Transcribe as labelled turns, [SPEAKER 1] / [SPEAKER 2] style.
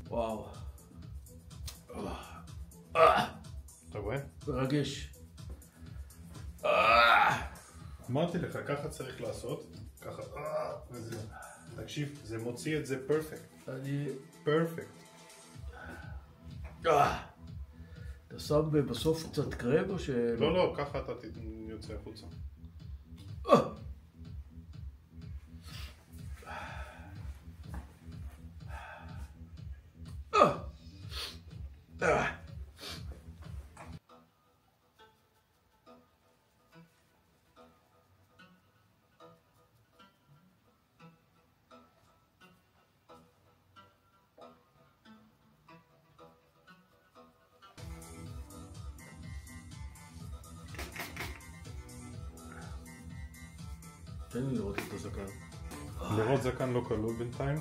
[SPEAKER 1] וואו.
[SPEAKER 2] אתה רואה?
[SPEAKER 1] מרגש.
[SPEAKER 2] אמרתי לך, ככה צריך לעשות. ככה, וזהו. תקשיב, זה מוציא את זה פרפקט.
[SPEAKER 1] אני...
[SPEAKER 2] פרפקט.
[SPEAKER 1] אתה שם בסוף קצת קרם או ש...
[SPEAKER 2] לא, ככה אתה יוצא החוצה.
[SPEAKER 1] תן לי לראות את הזקן.
[SPEAKER 2] לראות זקן לא כלול בינתיים.